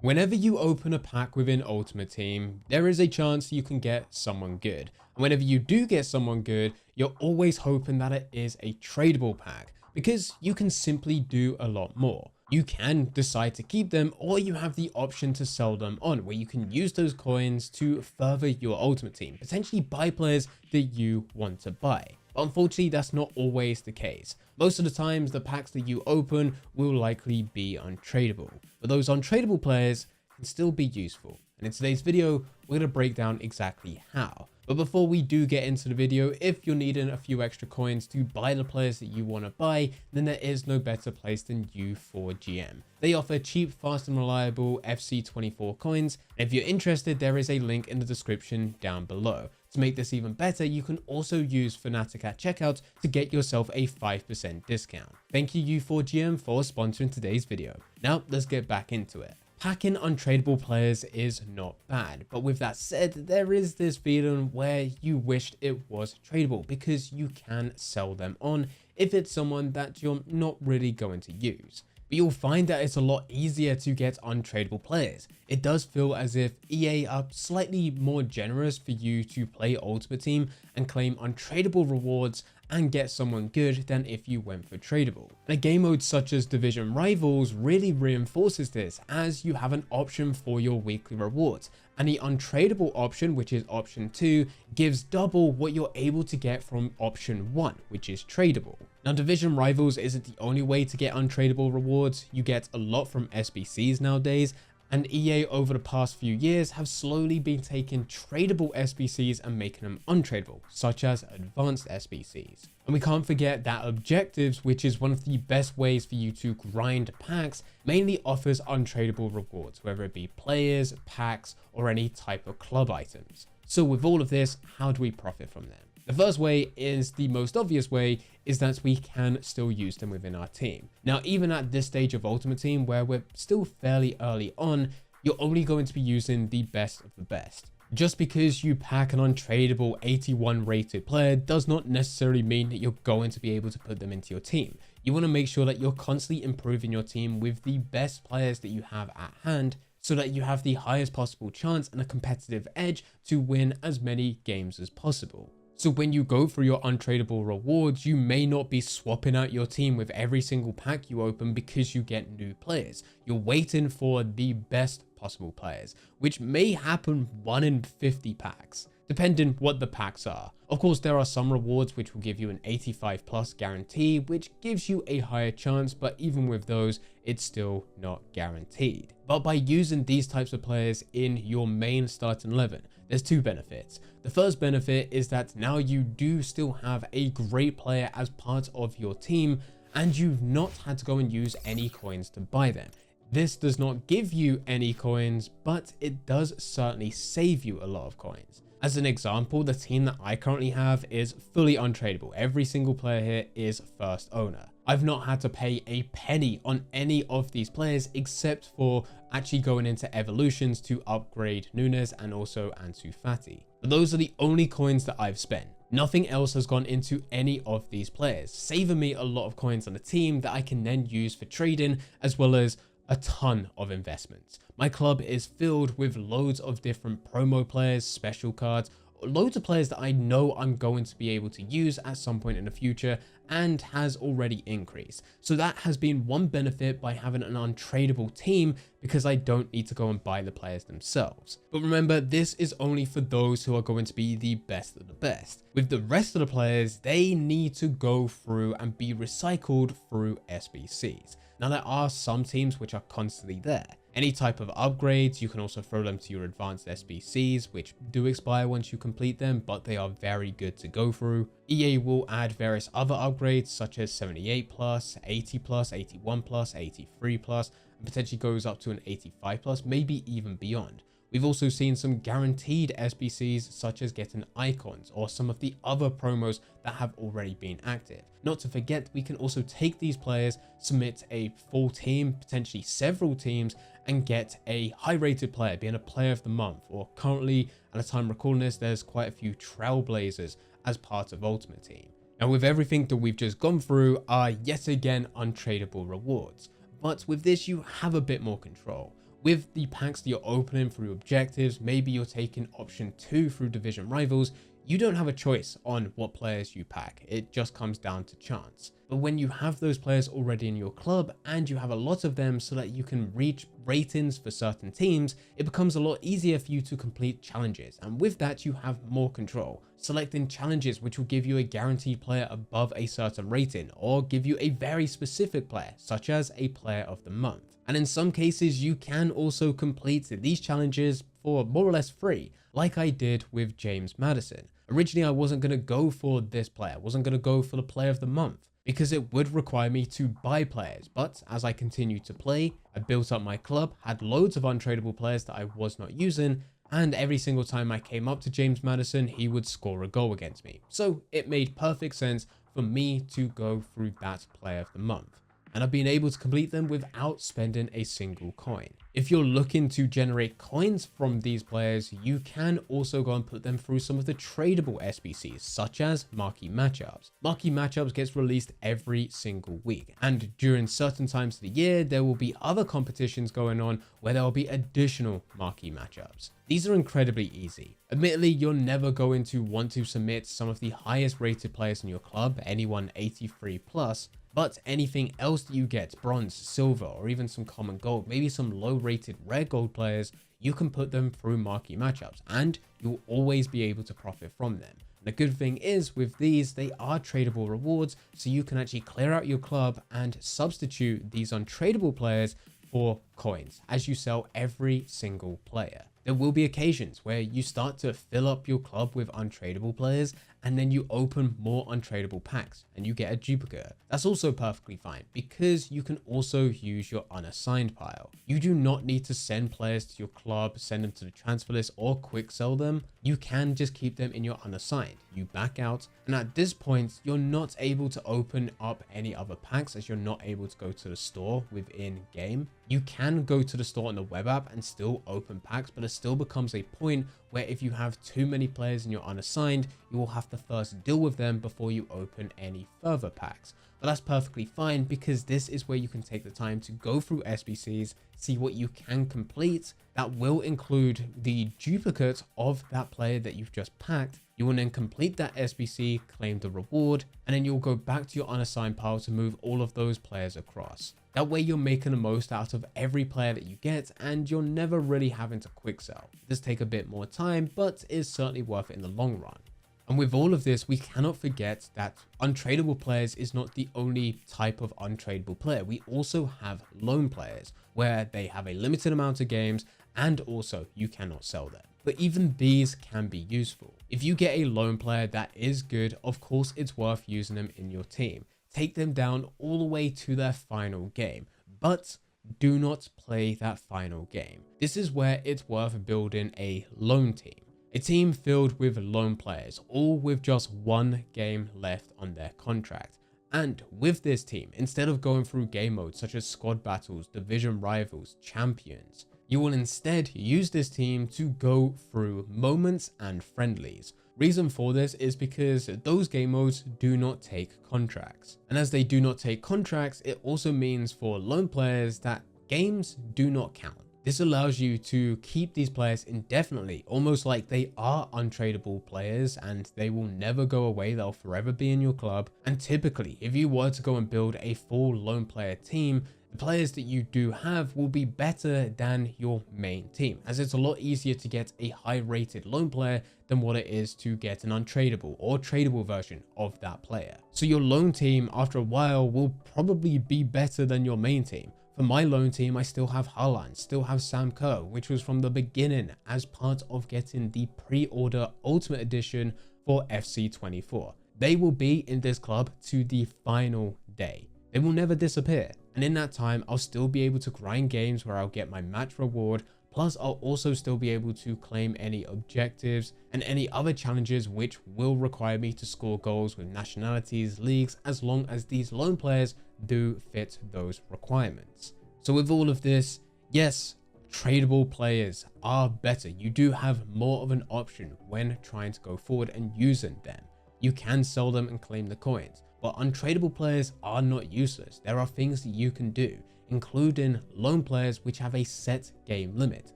Whenever you open a pack within Ultimate Team, there is a chance you can get someone good. And whenever you do get someone good, you're always hoping that it is a tradable pack because you can simply do a lot more. You can decide to keep them, or you have the option to sell them on, where you can use those coins to further your Ultimate Team, potentially buy players that you want to buy. But unfortunately, that's not always the case. Most of the times, the packs that you open will likely be untradeable, but those untradeable players can still be useful. And in today's video, we're going to break down exactly how. But before we do get into the video, if you're needing a few extra coins to buy the players that you want to buy, then there is no better place than U4GM. They offer cheap, fast and reliable FC24 coins. And if you're interested, there is a link in the description down below. To make this even better, you can also use Fanatic at checkout to get yourself a 5% discount. Thank you U4GM for sponsoring today's video. Now let's get back into it. Packing untradeable players is not bad, but with that said, there is this feeling where you wished it was tradable because you can sell them on if it's someone that you're not really going to use. But you'll find that it's a lot easier to get untradeable players. It does feel as if EA are slightly more generous for you to play Ultimate Team and claim untradeable rewards and get someone good than if you went for tradable. And a game mode such as Division Rivals really reinforces this, as you have an option for your weekly rewards, and the untradeable option, which is option 2, gives double what you're able to get from option 1, which is tradable. Now, Division Rivals isn't the only way to get untradeable rewards. You get a lot from SBCs nowadays, and EA over the past few years have slowly been taking tradable SBCs and making them untradeable, such as advanced SBCs. And we can't forget that Objectives, which is one of the best ways for you to grind packs, mainly offers untradeable rewards, whether it be players, packs, or any type of club items. So with all of this, how do we profit from them? The first way is the most obvious way, is that we can still use them within our team. Now, even at this stage of Ultimate Team, where we're still fairly early on, you're only going to be using the best of the best. Just because you pack an untradeable 81 rated player does not necessarily mean that you're going to be able to put them into your team. You want to make sure that you're constantly improving your team with the best players that you have at hand, so that you have the highest possible chance and a competitive edge to win as many games as possible. So when you go for your untradeable rewards, you may not be swapping out your team with every single pack you open because you get new players. You're waiting for the best possible players, which may happen 1 in 50 packs, depending what the packs are. Of course, there are some rewards which will give you an 85+ guarantee, which gives you a higher chance, but even with those, it's still not guaranteed. But by using these types of players in your main starting 11, there's two benefits. The first benefit is that now you do still have a great player as part of your team, and you've not had to go and use any coins to buy them. This does not give you any coins, but it does certainly save you a lot of coins. As an example, the team that I currently have is fully untradeable. Every single player here is first owner. I've not had to pay a penny on any of these players except for actually going into evolutions to upgrade Nunes and also Ansu Fati. But those are the only coins that I've spent. Nothing else has gone into any of these players, saving me a lot of coins on the team that I can then use for trading, as well as a ton of investments. My club is filled with loads of different promo players, special cards, loads of players that I know I'm going to be able to use at some point in the future, and has already increased. So that has been one benefit by having an untradeable team, because I don't need to go and buy the players themselves. But remember, this is only for those who are going to be the best of the best. With the rest of the players, they need to go through and be recycled through SBCs. Now, there are some teams which are constantly there. Any type of upgrades, you can also throw them to your advanced SBCs, which do expire once you complete them, but they are very good to go through. EA will add various other upgrades such as 78+, 80+, 81+, 83+, and potentially goes up to an 85+, maybe even beyond. We've also seen some guaranteed SBCs such as getting icons or some of the other promos that have already been active. Not to forget, we can also take these players, submit a full team, potentially several teams, and get a high rated player, being a player of the month, or currently at the time recording this, there's quite a few trailblazers as part of Ultimate Team. Now, with everything that we've just gone through are yet again untradeable rewards, but with this you have a bit more control. With the packs that you're opening through objectives, maybe you're taking option 2 through division rivals, you don't have a choice on what players you pack. It just comes down to chance. But when you have those players already in your club and you have a lot of them so that you can reach ratings for certain teams, it becomes a lot easier for you to complete challenges. And with that, you have more control. Selecting challenges which will give you a guaranteed player above a certain rating or give you a very specific player, such as a player of the month. And in some cases, you can also complete these challenges for more or less free, like I did with James Maddison. Originally, I wasn't going to go for this player, wasn't going to go for the player of the month, because it would require me to buy players. But as I continued to play, I built up my club, had loads of untradeable players that I was not using, and every single time I came up to James Maddison, he would score a goal against me. So it made perfect sense for me to go through that player of the month. And I've been able to complete them without spending a single coin. If you're looking to generate coins from these players, you can also go and put them through some of the tradable SBCs, such as Marquee Matchups. Marquee Matchups gets released every single week, and during certain times of the year, there will be other competitions going on where there will be additional Marquee Matchups. These are incredibly easy. Admittedly, you're never going to want to submit some of the highest rated players in your club, anyone 83 plus, but anything else that you get, bronze, silver, or even some common gold, maybe some low rated rare gold players, you can put them through Marquee Matchups and you'll always be able to profit from them. The good thing is with these, they are tradable rewards, so you can actually clear out your club and substitute these untradable players for coins as you sell every single player. There will be occasions where you start to fill up your club with untradable players and then you open more untradable packs and you get a duplicate. That's also perfectly fine because you can also use your unassigned pile. You do not need to send players to your club, send them to the transfer list or quick sell them. You can just keep them in your unassigned. You back out, and at this point, you're not able to open up any other packs as you're not able to go to the store within game. You can go to the store on the web app and still open packs, but it still becomes a point where if you have too many players in your unassigned, you will have to first deal with them before you open any further packs. But that's perfectly fine because this is where you can take the time to go through SBCs, see what you can complete. That will include the duplicate of that player that you've just packed. You will then complete that SBC, claim the reward, and then you'll go back to your unassigned pile to move all of those players across. That way you're making the most out of every player that you get and you're never really having to quick sell. It does take a bit more time, but is certainly worth it in the long run. And with all of this, we cannot forget that untradable players is not the only type of untradable player. We also have loan players where they have a limited amount of games and also you cannot sell them. But even these can be useful. If you get a loan player that is good, of course it's worth using them in your team. Take them down all the way to their final game, but do not play that final game. This is where it's worth building a loan team. A team filled with lone players, all with just one game left on their contract. And with this team, instead of going through game modes such as squad battles, division rivals, champions, you will instead use this team to go through moments and friendlies. Reason for this is because those game modes do not take contracts. And as they do not take contracts, it also means for lone players that games do not count. This allows you to keep these players indefinitely, almost like they are untradable players and they will never go away. They'll forever be in your club. And typically, if you were to go and build a full lone player team, the players that you do have will be better than your main team, as it's a lot easier to get a high rated lone player than what it is to get an untradable or tradable version of that player. So your lone team after a while will probably be better than your main team. For my lone team, I still have Haaland, still have Sam Kerr, which was from the beginning as part of getting the pre-order Ultimate Edition for FC24. They will be in this club to the final day. They will never disappear. And in that time, I'll still be able to grind games where I'll get my match reward. Plus, I'll also still be able to claim any objectives and any other challenges which will require me to score goals with nationalities, leagues, as long as these lone players do fit those requirements. So with all of this, yes, tradable players are better. You do have more of an option when trying to go forward and using them. You can sell them and claim the coins, but untradable players are not useless. There are things that you can do. including lone players which have a set game limit,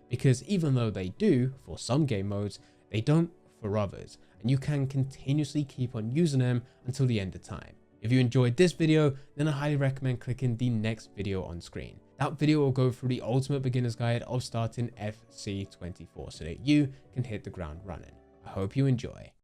because even though they do for some game modes, they don't for others, and you can continuously keep on using them until the end of time. If you enjoyed this video, then I highly recommend clicking the next video on screen. That video will go through the ultimate beginner's guide of starting FC24 so that you can hit the ground running. I hope you enjoy.